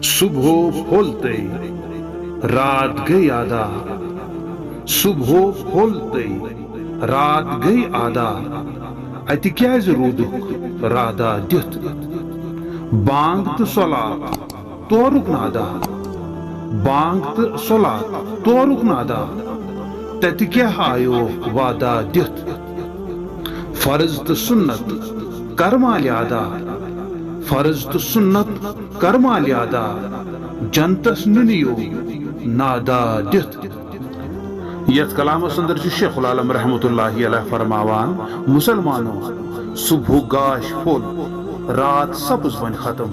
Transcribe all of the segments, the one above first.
صبح پھولتے رات گئی آدھا، صبح پھولتے رات گئی آدھا، اتہ کیازِ روٗدُکھ رادا دِتھ، بانگ تہٕ صلات تورُک نادا، بانگ تہٕ صلات تورُک نادا، تتہِ کیٛاہ آیوکھ وعدہ دِتھ، فرض تہٕ سنت کر مالہِ ادا، فرض تہٕ سنت کر مالہِ ادا، جنتس ننیو نادا دِتھ۔ یتھ کلامس اندر چھُ شیخ العالم رحمۃ اللہ علیہ فرماوان، مسلمانو صبح گاش پھوٚل رات سپز وۄنۍ ختم،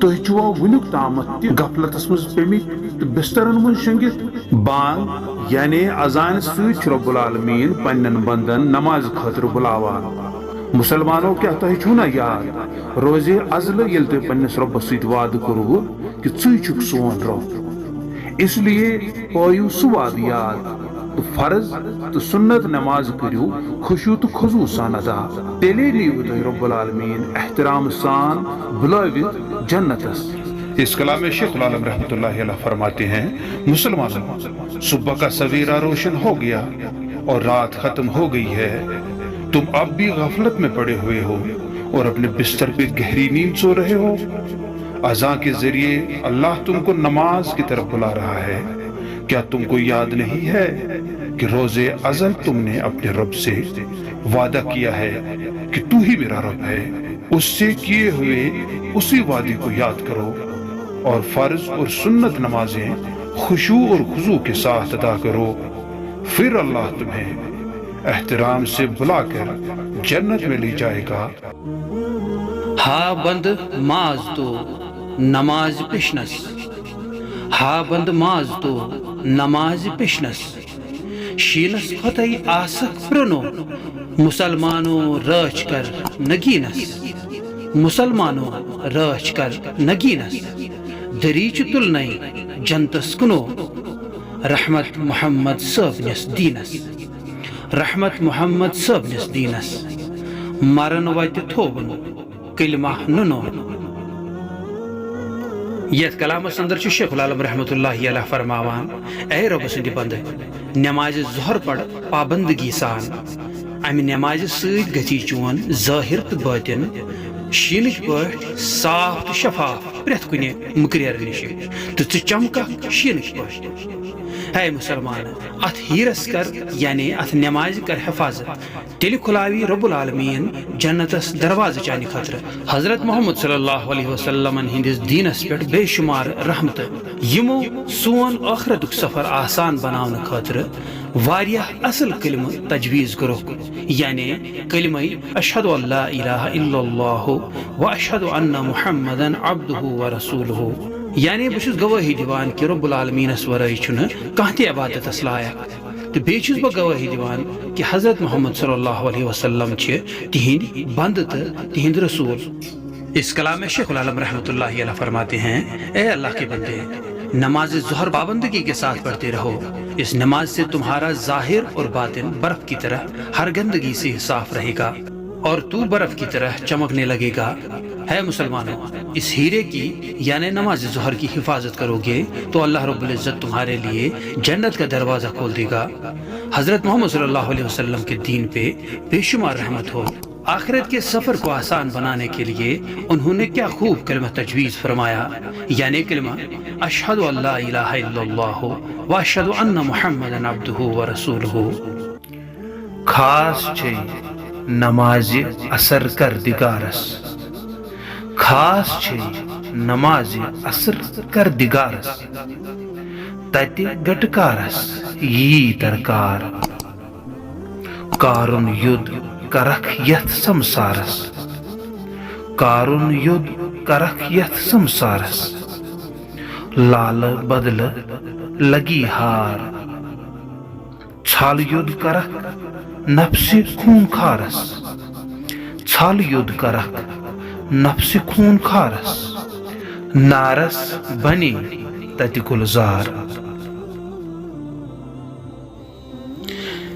تُہۍ چھُوا وُنیُک تامتھ تہِ غفلتس منٛز پیٚمٕتۍ تہٕ بسترن منٛز شۄنگِتھ۔ بانگ یعنی اذان سۭتۍ چھُ رب العالمین پننٮ۪ن بندن نماز خٲطرٕ بُلاوان۔ مسلمانو کیا تۄہہِ چھُو نا یاد روزِ ازلہٕ ییٚلہِ تۄہہِ پننِس رۄبس سۭتۍ وعدٕ کوٚروٕ کہِ ژٕے چھُکھ سون رۄب، اس لیے پٲیِو سُہ وعدٕ یاد تہٕ فرض تہٕ سنت نماز کٔرِو خشوع تہٕ خضوع سان ادا، تیٚلے نیٖوٕ تۄہہِ رب العالمین احترام سان بُلٲوِتھ جنتس۔ اس کلام میں شیخ العالم رحمۃ اللہ علیہ فرماتے ہیں، مسلمانوں صبح کا سویرا روشن ہو گیا اور رات ختم ہو گئی ہے، تم اب بھی غفلت میں پڑے ہوئے ہو اور اپنے بستر پہ گہری نیند سو رہے ہو۔ اذان کے ذریعے اللہ تم کو نماز کی طرف بلا رہا ہے۔ کیا تم کو یاد نہیں ہے کہ روز ازل تم نے اپنے رب سے وعدہ کیا ہے کہ تو ہی میرا رب ہے، اس سے کیے ہوئے اسی وعدے کو یاد کرو اور فرض اور سنت نمازیں خشوع اور خضوع کے ساتھ ادا کرو، پھر اللہ تمہیں احترام سے بلا کر جنت میں لے جائے گا۔ ہا بند ماز تو نماز پشنس، ہا بند ماز تو نماز پشنس، شینس فتح آسک پرنو مسلمانوں رچ کر نگینس، مسلمانوں رچ کر نگینس، دریچ تلنئی جنتس کنو رحمت محمد صٲبنِس دیٖنس، رحمت محمد صٲبنِس دیٖنس، مرن وتہِ تھووُن کلمہ نُنو۔ یتھ کلامس اندر چھُ شیخ العالم رحمۃ اللہ علیہ فرماوان، اے رۄبہٕ سٕنٛدِ بندٕ، نمازِ ظہر پڑ پابندگی سان، امہِ نمازِ سۭتۍ گژھی چون ظٲہر تہٕ باطن شیٖنٕچ پٲٹھۍ صاف تہٕ شفاف پرٛٮ۪تھ کُنہِ مُقرر نِشہِ، تہٕ ژٕ چمککھ شیٖنٕچ پٲٹھۍ۔ اے مسلمان، اتھ ہیرس کر یعنی اتھ نمازِ کر حفاظت، تیٚلہِ کھُلاوی رب العالمین جنتس دروازٕ چانہِ خٲطرٕ۔ حضرت محمد صلی اللہ علیہ وسلم ہندِس دیٖنس پٮ۪ٹھ بے شمار رحمتہٕ یِمو سون ٲخرتُک سفر آسان بناونہٕ خٲطرٕ واریاہ اصل کلمہٕ تجویز کوٚرُکھ، یعنی کلمہ اشہد ان لا الہ الا اللہ و اشہد ان محمدن عبدہ و رسولہ، یعنی بہٕ چھُس گوٲہی دِوان کہ رب العالمینس ورٲے چھُنہٕ کانٛہہ تہِ عبادتس لایق، تہٕ بیٚیہِ چھُس بہٕ گوٲہی دِوان کہ حضرت محمد صلی اللہ علیہ وسلم چھِ تِہنٛدۍ بندٕ تہٕ تِہنٛدۍ رسول۔ اس کلام میں شیخ العالم رحمۃ اللہ علیہ فرماتے ہیں، اے اللہ کے بندے، نماز ظہر پابندگی کے ساتھ پڑھتے رہو، اس نماز سے تمہارا ظاہر اور باطن برف کی طرح ہر گندگی سے صاف رہے گا اور تو برف کی طرح چمکنے لگے گا۔ ہے مسلمانوں، اس ہیرے کی یعنی نماز ظہر کی حفاظت کرو گے تو اللہ رب العزت تمہارے لیے جنت کا دروازہ کھول دے گا۔ حضرت محمد صلی اللہ علیہ وسلم کے دین پہ بے شمار رحمت ہو۔ آخرت کے سفر کو آسان بنانے کے لیے انہوں نے کیا خوب کلمہ تجویز فرمایا، یعنی کلمہ اشہد ان لا الہ الا اللہ و اشہد ان محمدن عبدہ و رسولہ۔ خاص چھے نماز اثر کردگارس، خاص چھے نماز اثر کردگارس، تتہِ گٹکارس یی درکار، کارُن یُد کرکھ یتھ سمسارس، کارُن یُد کرکھ یتھ سمسارس، لالہٕ بدلہٕ لگی ہار، ژھل یُد کرکھ نفسِ خوٗن خارس، ژھل یُد کرکھ نفسِ خوٗن خارس، نارس بنی تتہِ گُلزار۔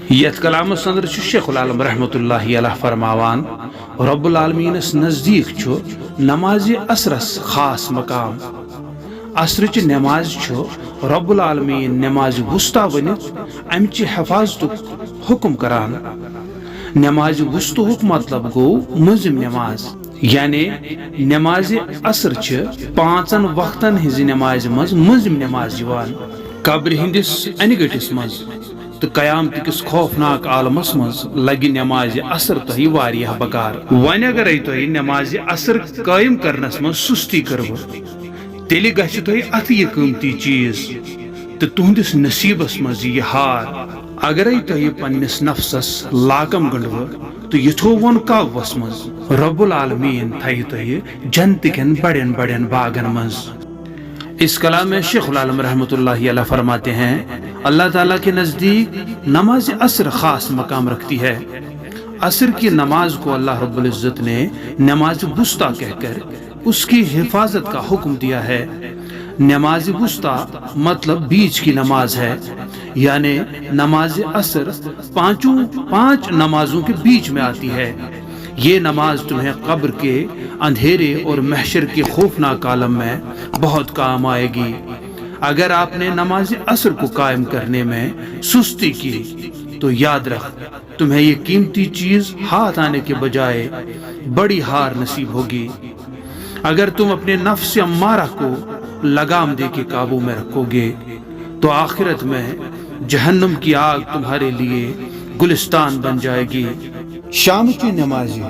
یتھ کلامس اندر چھُ شیخ العالم رحمۃ اللہ علیہ فرماوان، رب العالمینس نزدیک چھُ نمازِ عصرس خاص مقام، عصرچ نماز رب العالمین نماز وسطی ونت امچ حفاظت حکم کران. نماز وسطی مطلب گو مزم نماز، یعنی نماز عصر 5 وقتن ہز نماز مزم نماز یوان قبر ہندس انہ گٹس مز تو قیامت کس خوفناک عالمس مز لگہ نماز عصر تہ واریاہ بکار. ون اگر تہ نماز عصر قائم کرنس مز سستی کرو تیل گھہ تہ ات یہ قیمتی چیز تو تہندس نصیبس مز یہ ہار. اگر تہ پنس نفسس لاکم گنڈو تو یہ تھون قابوس مز رب العالمین تھو تہ جنت کن بڑین بڑین باغن مز. اس کلام میں شیخ العالم رحمۃ اللہ علیہ فرماتے ہیں اللہ تعالیٰ کے نزدیک نماز عصر خاص مقام رکھتی ہے. عصر کی نماز کو اللہ رب العزت نے نماز وسطی کہہ کر اس کی حفاظت کا حکم دیا ہے. نماز وسطی مطلب بیچ کی نماز ہے، یعنی نماز عصر 5 نمازوں کے بیچ میں آتی ہے. یہ نماز تمہیں قبر کے اندھیرے اور محشر کے خوفناک عالم میں بہت کام آئے گی. اگر آپ نے نماز عصر کو قائم کرنے میں سستی کی تو یاد رکھ تمہیں یہ قیمتی چیز ہاتھ آنے کے بجائے بڑی ہار نصیب ہوگی. اگر تم اپنے نفس امارہ کو لگام دے کے قابو میں رکھو گے تو آخرت میں جہنم کی آگ تمہارے لیے گلستان بن جائے گی. شام چی نمازی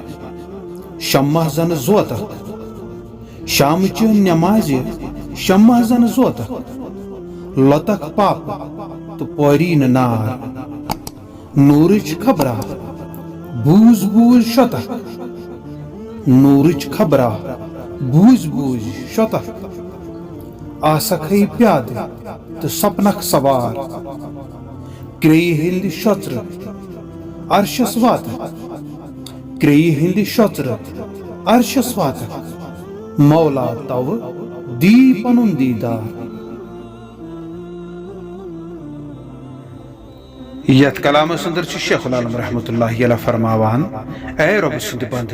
شمع زن زوتک، شام چی نمازی شمع زن زوتک، لتک پاپ تو پورین نار، نورچ خبرہ بوز بوز شتک، نورچ خبرہ بوز بوز شتک، آسکھئی پیاد تو سپنک سوار، کری ہند شطر عرشس واتک، کری ہند شطر عرشس واتک، مولا تو دی پنن دیدار. یت کلام اندر شیخ العالم رحمۃ اللہ علیہ فرماوان اے رب سند بند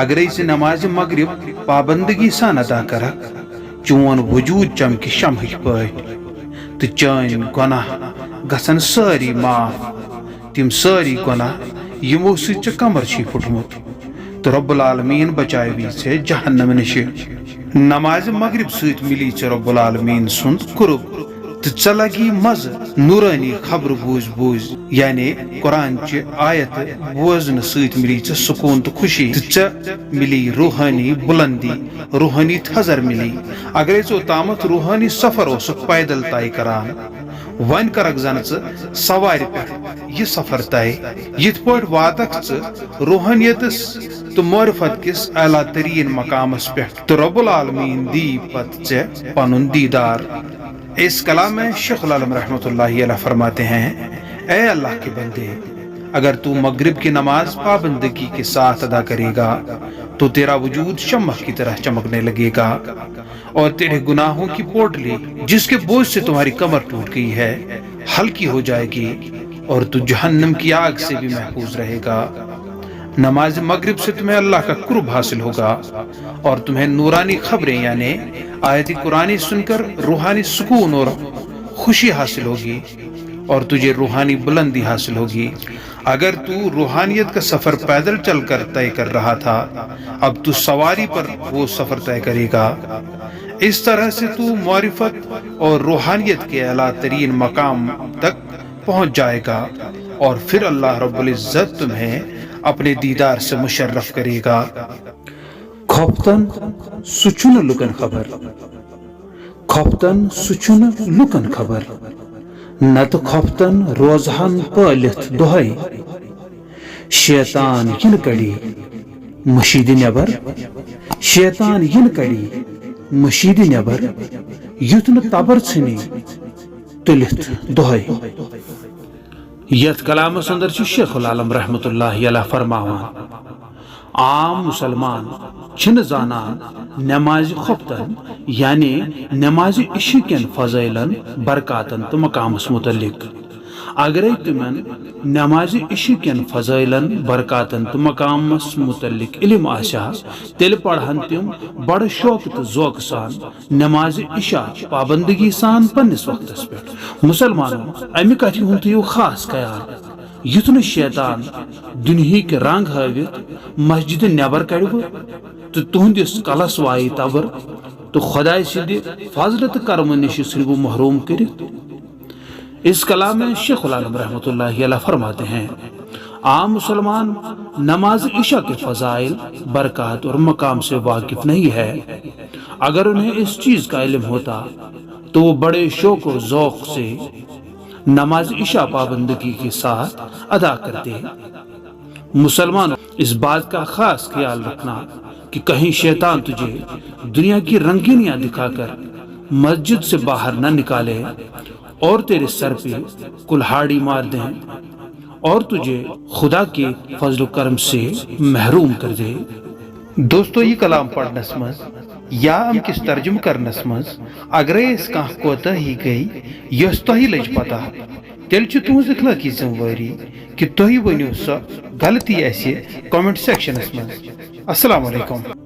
اگر نماز مغرب پابندگی سان ادا کرک چون وجود چمکہ شمہ پاٹ تو چان گناہ گھن ساری معاف. تم ساری گناہ یمو ست کمر چھی پھٹمت تو رب العالمین بچائے سے جہنم نش. نماز مغرب ست ملی رب العالمین سند قرب تو ژے لگی مز نورانی خبر بوز بوز، یعنی قرآن چہ آیت بوزن ست ملی سکون تو خوشی تو ژے ملی روحانی بلندی، روحانی تھزر ملی. اگر اوتامت روحانی سفر اوسک پیدل طے کران ون کرک زن سوار پہ یہ سفر طے یت پہ واتک روحانیتس تو معرفت کس اعلیٰ ترین مقامس پہ تو رب العالمین دی پت ژے پنن دیدار. اس کلام میں شیخ العالم رحمۃ اللہ علیہ فرماتے ہیں اے اللہ کے بندے اگر تو مغرب کی نماز پابندگی کے ساتھ ادا کرے گا تو تیرا وجود شمع کی طرح چمکنے لگے گا اور تیرے گناہوں کی پوٹلی جس کے بوجھ سے تمہاری کمر ٹوٹ گئی ہے ہلکی ہو جائے گی اور تو جہنم کی آگ سے بھی محفوظ رہے گا. نماز مغرب سے تمہیں اللہ کا قرب حاصل ہوگا اور تمہیں نورانی خبریں یعنی آیت قرآن سن کر روحانی سکون اور خوشی حاصل ہوگی اور تجھے روحانی بلندی حاصل ہوگی. اگر تو روحانیت کا سفر پیدل چل کر طے کر رہا تھا اب تو سواری پر وہ سفر طے کرے گا. اس طرح سے تو معرفت اور روحانیت کے اعلیٰ ترین مقام تک پہنچ جائے گا اور پھر اللہ رب العزت تمہیں اپنے دیدار سے مشرف کرے گا. کھوپتن سچن لکن خبر، کھوپتن سچن لکن خبر، نت کھوپتن روزہن پالت دہائی، شیطان ین کڑی مشید نبر، شیطان ین کڑی مشید نبر، یتن تبر ژھنی تلت دہائی. یت کلامس اندر شیخ العالم رحمۃ اللہ علیہ فرماوان عام مسلمان چھن زانان نماز خفتن یعنی نماز عشاء کین فضائلن برکاتن تو مقامس متعلق. اگرے تمن نماز عشاء کن فضائلن برکاتن تو مقامس متعلق علم آسا تیل پڑھن تم بڑ شوق تو ذوق سان نماز عشاء پابندگی سان پنس وقتس پہ مسلمانوں امہ کتھ ہند تھو خاص خیال یتھ ن شیطان دنہک رنگ ہاوت مسجد نبر کڑو تو تہندس کلس وائی تبر تو خدائے سند فضل تو کرم نش ثرو محروم کرت۔ اس کلام میں شیخ العالم رحمۃ اللہ علیہ فرماتے ہیں عام مسلمان نماز عشاء کے فضائل برکات اور مقام سے واقف نہیں ہے، اگر انہیں اس چیز کا علم ہوتا تو وہ بڑے شوق و ذوق سے نماز عشاء پابندگی کے ساتھ ادا کرتے۔ مسلمان اس بات کا خاص خیال رکھنا کہ کہیں شیطان تجھے دنیا کی رنگینیاں دکھا کر مسجد سے باہر نہ نکالے اور تیرے سر پہ کلہاڑی مار دیں اور تجھے خدا کے فضل و کرم سے محروم کر دے۔ دوستو یہ کلام پڑھنس مز یا ام کس ترجم کرنس مز اگر اس کانہ کوتاہی گئی یس تہی لج پتہ تیل چھ تہنز اخلاقی ذمہ واری کہ تہی ونیو سا غلطی ایسے کامنٹ سیکشنس مز۔ السلام علیکم۔